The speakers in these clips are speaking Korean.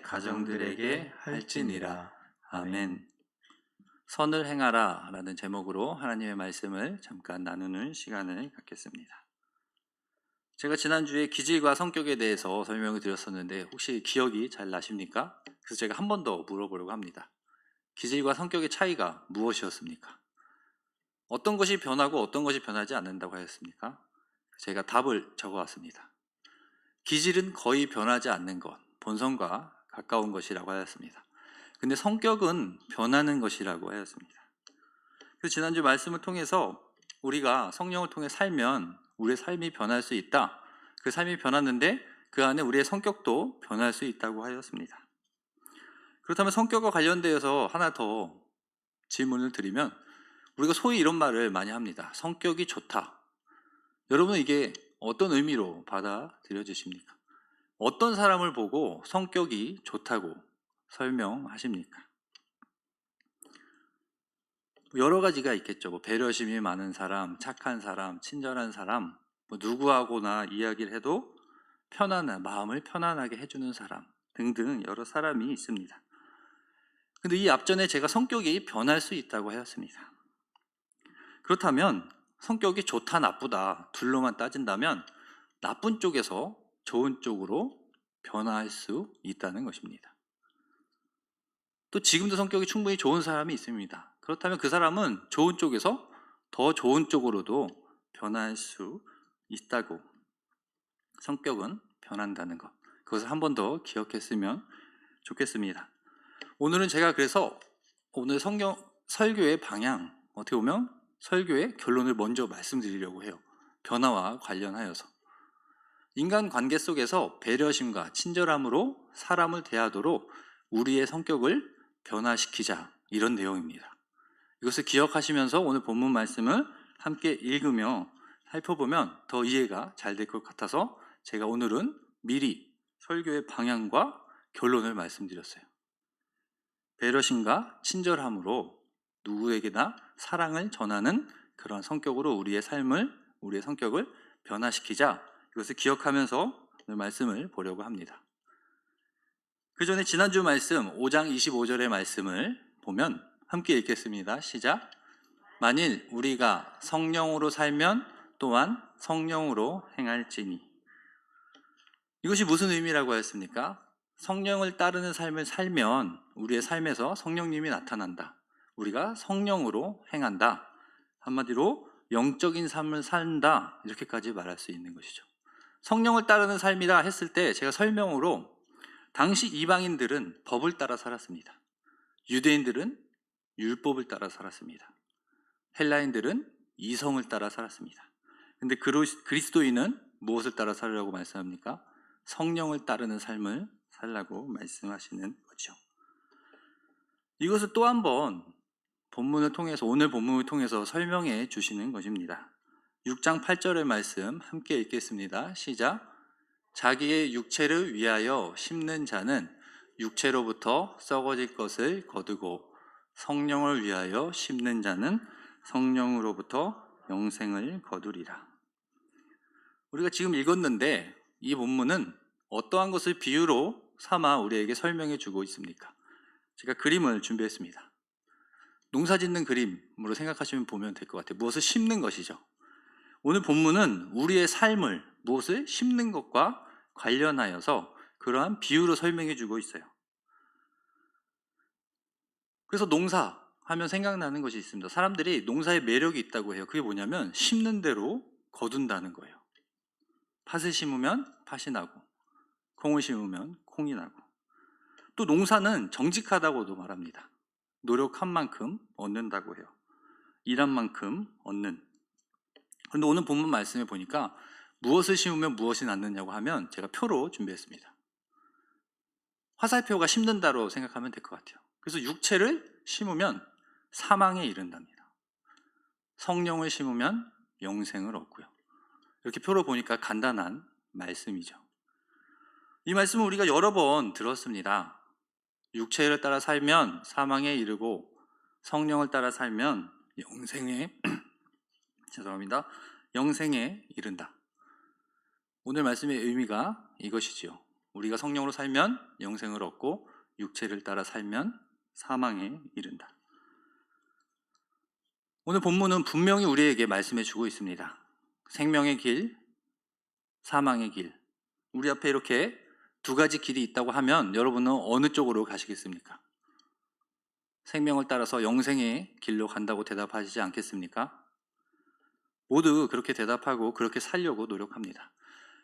가정들에게 할지니라. 아멘. 선을 행하라 라는 제목으로 하나님의 말씀을 잠깐 나누는 시간을 갖겠습니다. 제가 지난주에 기질과 성격에 대해서 설명을 드렸었는데 혹시 기억이 잘 나십니까? 그래서 제가 한 번 더 물어보려고 합니다. 기질과 성격의 차이가 무엇이었습니까? 어떤 것이 변하고 어떤 것이 변하지 않는다고 하였습니까? 제가 답을 적어왔습니다. 기질은 거의 변하지 않는 것, 본성과 가까운 것이라고 하였습니다. 근데 성격은 변하는 것이라고 하였습니다. 그래서 지난주 말씀을 통해서 우리가 성령을 통해 살면 우리의 삶이 변할 수 있다. 그 삶이 변하는데 그 안에 우리의 성격도 변할 수 있다고 하였습니다. 그렇다면 성격과 관련되어서 하나 더 질문을 드리면 우리가 소위 이런 말을 많이 합니다. 성격이 좋다. 여러분은 이게 어떤 의미로 받아들여 주십니까? 어떤 사람을 보고 성격이 좋다고 설명하십니까? 여러 가지가 있겠죠. 배려심이 많은 사람, 착한 사람, 친절한 사람, 누구하고나 이야기를 해도 마음을 편안하게 해주는 사람 등등 여러 사람이 있습니다. 근데 이 앞전에 제가 성격이 변할 수 있다고 하였습니다. 그렇다면 성격이 좋다 나쁘다 둘로만 따진다면 나쁜 쪽에서 좋은 쪽으로 변화할 수 있다는 것입니다. 또 지금도 성격이 충분히 좋은 사람이 있습니다. 그렇다면 그 사람은 좋은 쪽에서 더 좋은 쪽으로도 변할 수 있다고. 성격은 변한다는 것, 그것을 한 번 더 기억했으면 좋겠습니다. 오늘은 제가 그래서 오늘 설교의 방향, 어떻게 보면 설교의 결론을 먼저 말씀드리려고 해요. 변화와 관련하여서 인간 관계 속에서 배려심과 친절함으로 사람을 대하도록 우리의 성격을 변화시키자, 이런 내용입니다. 이것을 기억하시면서 오늘 본문 말씀을 함께 읽으며 살펴보면 더 이해가 잘 될 것 같아서 제가 오늘은 미리 설교의 방향과 결론을 말씀드렸어요. 배려심과 친절함으로 누구에게나 사랑을 전하는 그런 성격으로 우리의 성격을 변화시키자, 이것을 기억하면서 오늘 말씀을 보려고 합니다. 그 전에 지난주 말씀 5장 25절의 말씀을 보면 함께 읽겠습니다. 시작. 만일 우리가 성령으로 살면 또한 성령으로 행할지니. 이것이 무슨 의미라고 하였습니까? 성령을 따르는 삶을 살면 우리의 삶에서 성령님이 나타난다. 우리가 성령으로 행한다. 한마디로 영적인 삶을 산다, 이렇게까지 말할 수 있는 것이죠. 성령을 따르는 삶이라 했을 때 제가 설명으로 당시 이방인들은 법을 따라 살았습니다. 유대인들은 율법을 따라 살았습니다. 헬라인들은 이성을 따라 살았습니다. 근데 그리스도인은 무엇을 따라 살으라고 말씀합니까? 성령을 따르는 삶을 살라고 말씀하시는 거죠. 이것을 또 한 번 오늘 본문을 통해서 설명해 주시는 것입니다. 6장 8절의 말씀 함께 읽겠습니다. 시작. 자기의 육체를 위하여 심는 자는 육체로부터 썩어질 것을 거두고 성령을 위하여 심는 자는 성령으로부터 영생을 거두리라. 우리가 지금 읽었는데 이 본문은 어떠한 것을 비유로 삼아 우리에게 설명해 주고 있습니까? 제가 그림을 준비했습니다. 농사 짓는 그림으로 생각하시면 보면 될 것 같아요. 무엇을 심는 것이죠. 오늘 본문은 우리의 삶을 무엇을 심는 것과 관련하여서 그러한 비유로 설명해 주고 있어요. 그래서 농사 하면 생각나는 것이 있습니다. 사람들이 농사에 매력이 있다고 해요. 그게 뭐냐면 심는 대로 거둔다는 거예요. 팥을 심으면 팥이 나고 콩을 심으면 콩이 나고, 또 농사는 정직하다고도 말합니다. 노력한 만큼 얻는다고 해요. 일한 만큼 얻는. 그런데 오늘 본문 말씀에 보니까 무엇을 심으면 무엇이 낫느냐고 하면 제가 표로 준비했습니다. 화살표가 심는다로 생각하면 될 것 같아요. 그래서 육체를 심으면 사망에 이른답니다. 성령을 심으면 영생을 얻고요. 이렇게 표로 보니까 간단한 말씀이죠. 이 말씀은 우리가 여러 번 들었습니다. 육체를 따라 살면 사망에 이르고 성령을 따라 살면 영생에 이른다. 오늘 말씀의 의미가 이것이지요. 우리가 성령으로 살면 영생을 얻고 육체를 따라 살면 사망에 이른다. 오늘 본문은 분명히 우리에게 말씀해 주고 있습니다. 생명의 길, 사망의 길. 우리 앞에 이렇게 두 가지 길이 있다고 하면 여러분은 어느 쪽으로 가시겠습니까? 생명을 따라서 영생의 길로 간다고 대답하시지 않겠습니까? 모두 그렇게 대답하고 그렇게 살려고 노력합니다.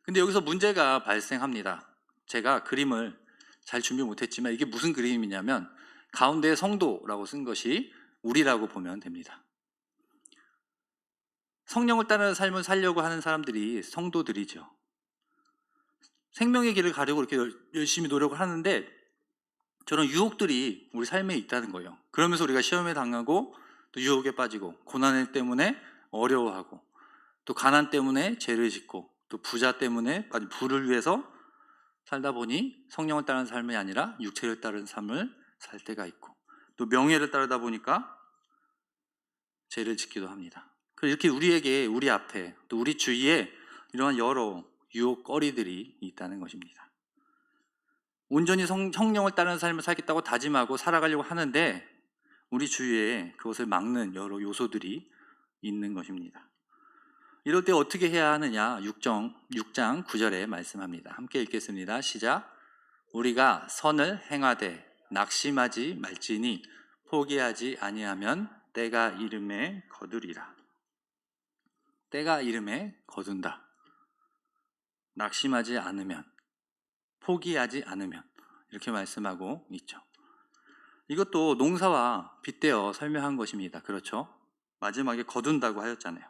근데 여기서 문제가 발생합니다. 제가 그림을 잘 준비 못했지만 이게 무슨 그림이냐면 가운데 성도라고 쓴 것이 우리라고 보면 됩니다. 성령을 따르는 삶을 살려고 하는 사람들이 성도들이죠. 생명의 길을 가려고 이렇게 열심히 노력을 하는데 저런 유혹들이 우리 삶에 있다는 거예요. 그러면서 우리가 시험에 당하고 또 유혹에 빠지고 고난 때문에 어려워하고 또 가난 때문에 죄를 짓고 또 부자 때문에 부를 위해서 살다 보니 성령을 따르는 삶이 아니라 육체를 따르는 삶을 살 때가 있고 또 명예를 따르다 보니까 죄를 짓기도 합니다. 이렇게 우리에게 우리 앞에 또 우리 주위에 이러한 여러 유혹거리들이 있다는 것입니다. 온전히 성령을 따르는 삶을 살겠다고 다짐하고 살아가려고 하는데 우리 주위에 그것을 막는 여러 요소들이 있는 것입니다. 이럴 때 어떻게 해야 하느냐 6장 9절에 말씀합니다. 함께 읽겠습니다. 시작. 우리가 선을 행하되 낙심하지 말지니 포기하지 아니하면 때가 이름에 거두리라. 때가 이름에 거둔다. 낙심하지 않으면, 포기하지 않으면 이렇게 말씀하고 있죠. 이것도 농사와 빗대어 설명한 것입니다. 그렇죠? 마지막에 거둔다고 하였잖아요.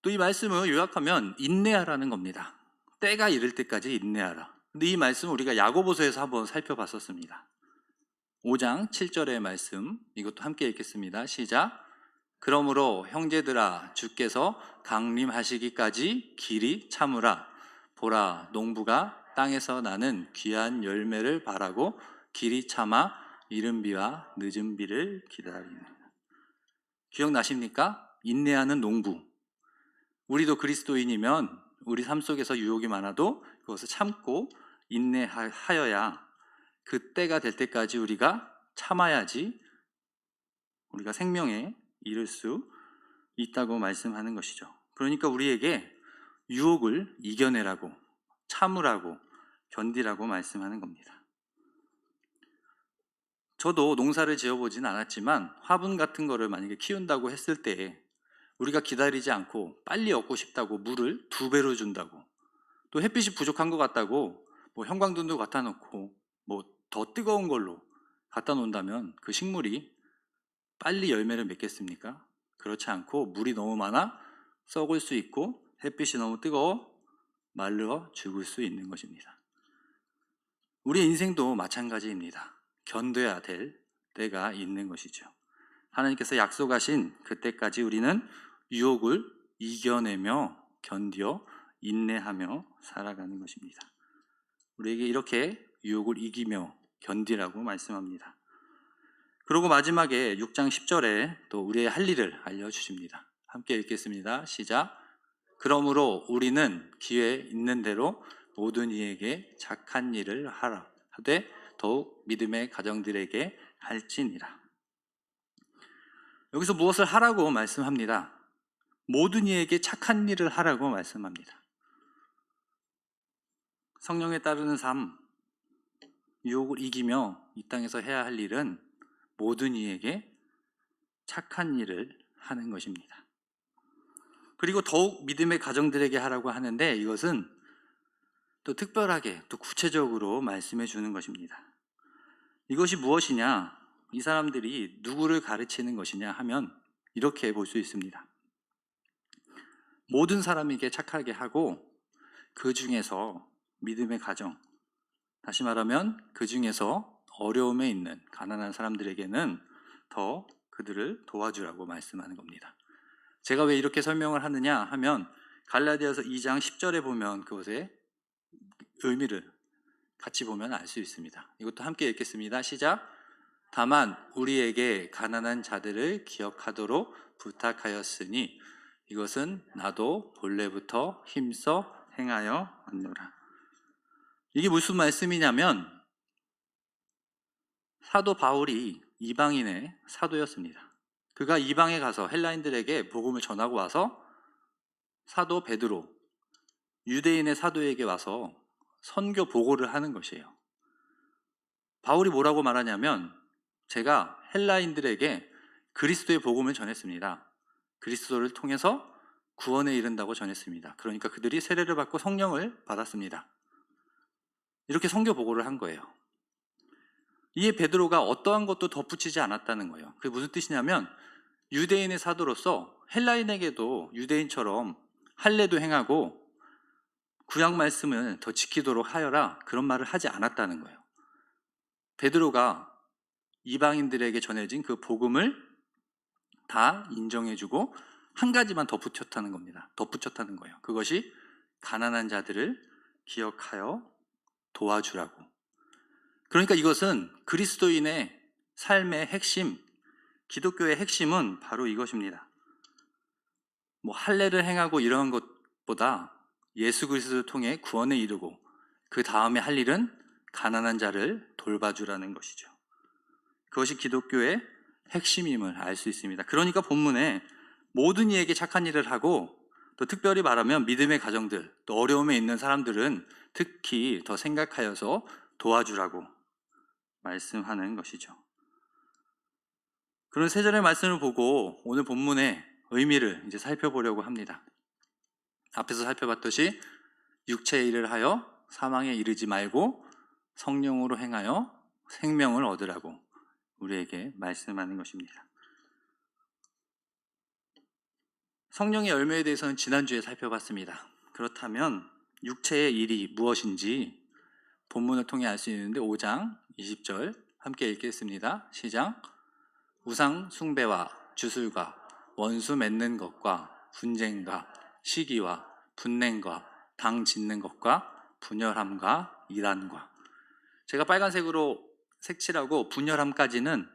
또 이 말씀을 요약하면 인내하라는 겁니다. 때가 이를 때까지 인내하라. 근데 이 말씀은 우리가 야고보서에서 한번 살펴봤었습니다. 5장 7절의 말씀, 이것도 함께 읽겠습니다. 시작. 그러므로 형제들아 주께서 강림하시기까지 길이 참으라. 보라 농부가 땅에서 나는 귀한 열매를 바라고 길이 참아 이른 비와 늦은 비를 기다립니다. 기억나십니까? 인내하는 농부. 우리도 그리스도인이면 우리 삶 속에서 유혹이 많아도 그것을 참고 인내하여야 그 때가 될 때까지 우리가 참아야지 우리가 생명에 이를 수 있다고 말씀하는 것이죠. 그러니까 우리에게 유혹을 이겨내라고, 참으라고, 견디라고 말씀하는 겁니다. 저도 농사를 지어보진 않았지만 화분 같은 거를 만약에 키운다고 했을 때 우리가 기다리지 않고 빨리 얻고 싶다고 물을 2배로 준다고, 또 햇빛이 부족한 것 같다고 뭐 형광등도 갖다 놓고 뭐 더 뜨거운 걸로 갖다 놓는다면 그 식물이 빨리 열매를 맺겠습니까? 그렇지 않고 물이 너무 많아 썩을 수 있고 햇빛이 너무 뜨거워 말라 죽을 수 있는 것입니다. 우리 인생도 마찬가지입니다. 견뎌야 될 때가 있는 것이죠. 하나님께서 약속하신 그때까지 우리는 유혹을 이겨내며 견뎌 인내하며 살아가는 것입니다. 우리에게 이렇게 유혹을 이기며 견디라고 말씀합니다. 그리고 마지막에 6장 10절에 또 우리의 할 일을 알려주십니다. 함께 읽겠습니다. 시작. 그러므로 우리는 기회 있는 대로 모든 이에게 착한 일을 하라 하되 더욱 믿음의 가정들에게 할지니라. 여기서 무엇을 하라고 말씀합니다. 모든 이에게 착한 일을 하라고 말씀합니다. 성령에 따르는 삶, 유혹을 이기며 이 땅에서 해야 할 일은 모든 이에게 착한 일을 하는 것입니다. 그리고 더욱 믿음의 가정들에게 하라고 하는데 이것은 또 특별하게 또 구체적으로 말씀해 주는 것입니다. 이것이 무엇이냐? 이 사람들이 누구를 가르치는 것이냐 하면 이렇게 볼 수 있습니다. 모든 사람에게 착하게 하고 그 중에서 믿음의 가정, 다시 말하면 그 중에서 어려움에 있는 가난한 사람들에게는 더 그들을 도와주라고 말씀하는 겁니다. 제가 왜 이렇게 설명을 하느냐 하면 갈라디아서 2장 10절에 보면 그것의 의미를 같이 보면 알 수 있습니다. 이것도 함께 읽겠습니다. 시작. 다만 우리에게 가난한 자들을 기억하도록 부탁하였으니 이것은 나도 본래부터 힘써 행하여 왔노라. 이게 무슨 말씀이냐면 사도 바울이 이방인의 사도였습니다. 그가 이방에 가서 헬라인들에게 복음을 전하고 와서 사도 베드로, 유대인의 사도에게 와서 선교 보고를 하는 것이에요. 바울이 뭐라고 말하냐면 제가 헬라인들에게 그리스도의 복음을 전했습니다. 그리스도를 통해서 구원에 이른다고 전했습니다. 그러니까 그들이 세례를 받고 성령을 받았습니다. 이렇게 선교 보고를 한 거예요. 이에 베드로가 어떠한 것도 덧붙이지 않았다는 거예요. 그게 무슨 뜻이냐면 유대인의 사도로서 헬라인에게도 유대인처럼 할례도 행하고 구약 말씀을 더 지키도록 하여라, 그런 말을 하지 않았다는 거예요. 베드로가 이방인들에게 전해진 그 복음을 다 인정해주고 한 가지만 덧붙였다는 겁니다. 덧붙였다는 거예요. 그것이 가난한 자들을 기억하여 도와주라고. 그러니까 이것은 그리스도인의 삶의 핵심, 기독교의 핵심은 바로 이것입니다. 뭐 할례를 행하고 이러한 것보다 예수 그리스도를 통해 구원에 이르고 그 다음에 할 일은 가난한 자를 돌봐주라는 것이죠. 그것이 기독교의 핵심임을 알 수 있습니다. 그러니까 본문에 모든 이에게 착한 일을 하고, 또 특별히 말하면 믿음의 가정들, 또 어려움에 있는 사람들은 특히 더 생각하여서 도와주라고 말씀하는 것이죠. 그런 세 절의 말씀을 보고 오늘 본문의 의미를 이제 살펴보려고 합니다. 앞에서 살펴봤듯이 육체의 일을 하여 사망에 이르지 말고 성령으로 행하여 생명을 얻으라고 우리에게 말씀하는 것입니다. 성령의 열매에 대해서는 지난주에 살펴봤습니다. 그렇다면 육체의 일이 무엇인지 본문을 통해 알 수 있는데 5장 20절 함께 읽겠습니다. 시작. 우상 숭배와 주술과 원수 맺는 것과 분쟁과 시기와 분냉과 당 짓는 것과 분열함과 이란과. 제가 빨간색으로 색칠하고 분열함까지는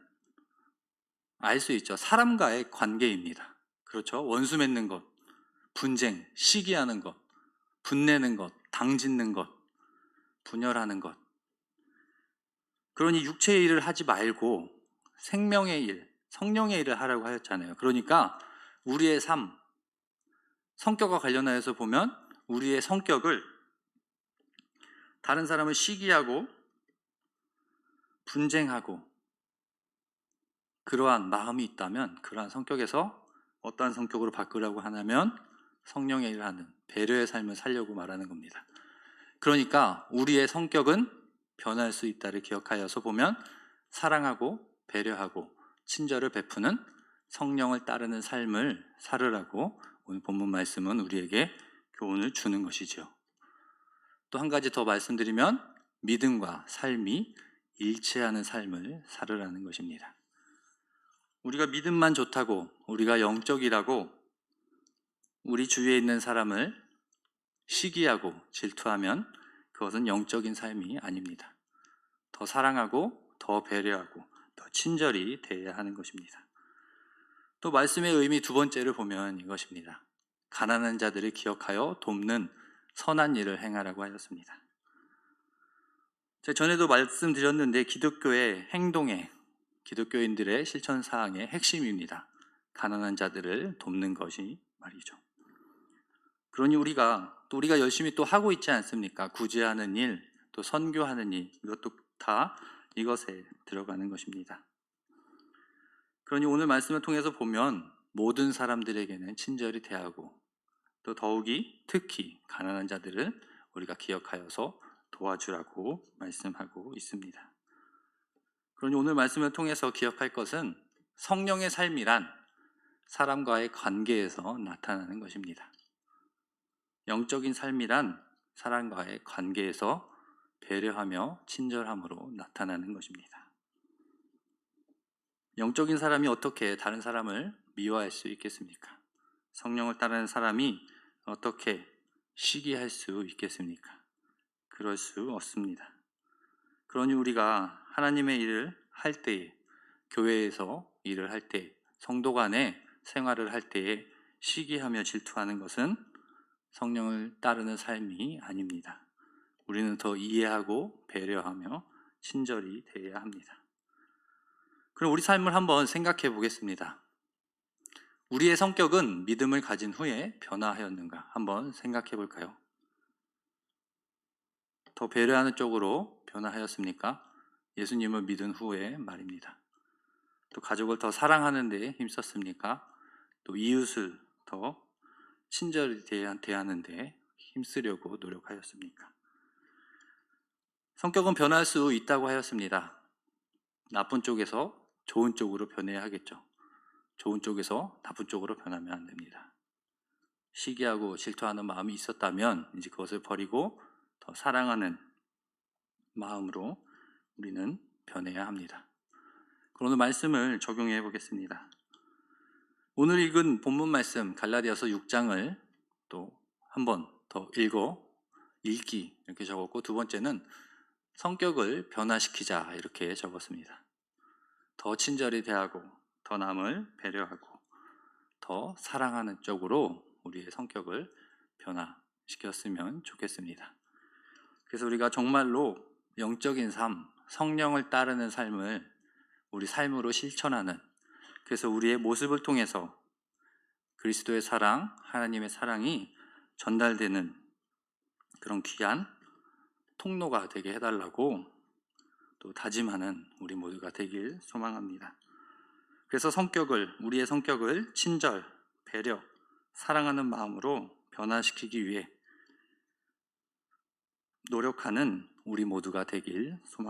알 수 있죠. 사람과의 관계입니다. 그렇죠. 원수 맺는 것, 분쟁, 시기하는 것, 분내는 것, 당 짓는 것, 분열하는 것. 그러니 육체의 일을 하지 말고 생명의 일, 성령의 일을 하라고 하였잖아요. 그러니까 우리의 삶, 성격과 관련하여서 보면 우리의 성격을 다른 사람을 시기하고 분쟁하고 그러한 마음이 있다면 그러한 성격에서 어떠한 성격으로 바꾸라고 하냐면 성령의 일을 하는 배려의 삶을 살려고 말하는 겁니다. 그러니까 우리의 성격은 변할 수 있다를 기억하여서 보면 사랑하고 배려하고 친절을 베푸는 성령을 따르는 삶을 살으라고 오늘 본문 말씀은 우리에게 교훈을 주는 것이죠. 또 한 가지 더 말씀드리면 믿음과 삶이 일치하는 삶을 살으라는 것입니다. 우리가 믿음만 좋다고, 우리가 영적이라고 우리 주위에 있는 사람을 시기하고 질투하면 그것은 영적인 삶이 아닙니다. 더 사랑하고 더 배려하고 더 친절히 대해야 하는 것입니다. 또 말씀의 의미 두 번째를 보면 이것입니다. 가난한 자들을 기억하여 돕는 선한 일을 행하라고 하였습니다. 제가 전에도 말씀드렸는데 기독교의 행동에, 기독교인들의 실천사항의 핵심입니다. 가난한 자들을 돕는 것이 말이죠. 그러니 우리가 열심히 또 하고 있지 않습니까? 구제하는 일, 또 선교하는 일, 이것도 다 이것에 들어가는 것입니다. 그러니 오늘 말씀을 통해서 보면 모든 사람들에게는 친절히 대하고 또 더욱이 특히 가난한 자들을 우리가 기억하여서 도와주라고 말씀하고 있습니다. 그러니 오늘 말씀을 통해서 기억할 것은 성령의 삶이란 사람과의 관계에서 나타나는 것입니다. 영적인 삶이란 사람과의 관계에서 배려하며 친절함으로 나타나는 것입니다. 영적인 사람이 어떻게 다른 사람을 미워할 수 있겠습니까? 성령을 따르는 사람이 어떻게 시기할 수 있겠습니까? 그럴 수 없습니다. 그러니 우리가 하나님의 일을 할 때에, 교회에서 일을 할 때, 성도 간의 생활을 할 때에 시기하며 질투하는 것은 성령을 따르는 삶이 아닙니다. 우리는 더 이해하고 배려하며 친절히 대해야 합니다. 그럼 우리 삶을 한번 생각해 보겠습니다. 우리의 성격은 믿음을 가진 후에 변화하였는가? 한번 생각해 볼까요? 더 배려하는 쪽으로 변화하였습니까? 예수님을 믿은 후에 말입니다. 또 가족을 더 사랑하는 데 힘썼습니까? 또 이웃을 더 친절히 대하는 데 힘쓰려고 노력하였습니까? 성격은 변할 수 있다고 하였습니다. 나쁜 쪽에서 좋은 쪽으로 변해야 하겠죠. 좋은 쪽에서 나쁜 쪽으로 변하면 안 됩니다. 시기하고 질투하는 마음이 있었다면 이제 그것을 버리고 더 사랑하는 마음으로 우리는 변해야 합니다. 그럼 오늘 말씀을 적용해 보겠습니다. 오늘 읽은 본문 말씀 갈라디아서 6장을 또 한 번 더 읽기 이렇게 적었고, 두 번째는 성격을 변화시키자 이렇게 적었습니다. 더 친절히 대하고 더 남을 배려하고 더 사랑하는 쪽으로 우리의 성격을 변화시켰으면 좋겠습니다. 그래서 우리가 정말로 영적인 삶, 성령을 따르는 삶을 우리 삶으로 실천하는, 그래서 우리의 모습을 통해서 그리스도의 사랑, 하나님의 사랑이 전달되는 그런 귀한 통로가 되게 해달라고 또 다짐하는 우리 모두가 되길 소망합니다. 그래서 우리의 성격을 친절, 배려, 사랑하는 마음으로 변화시키기 위해 노력하는 우리 모두가 되길 소망합니다.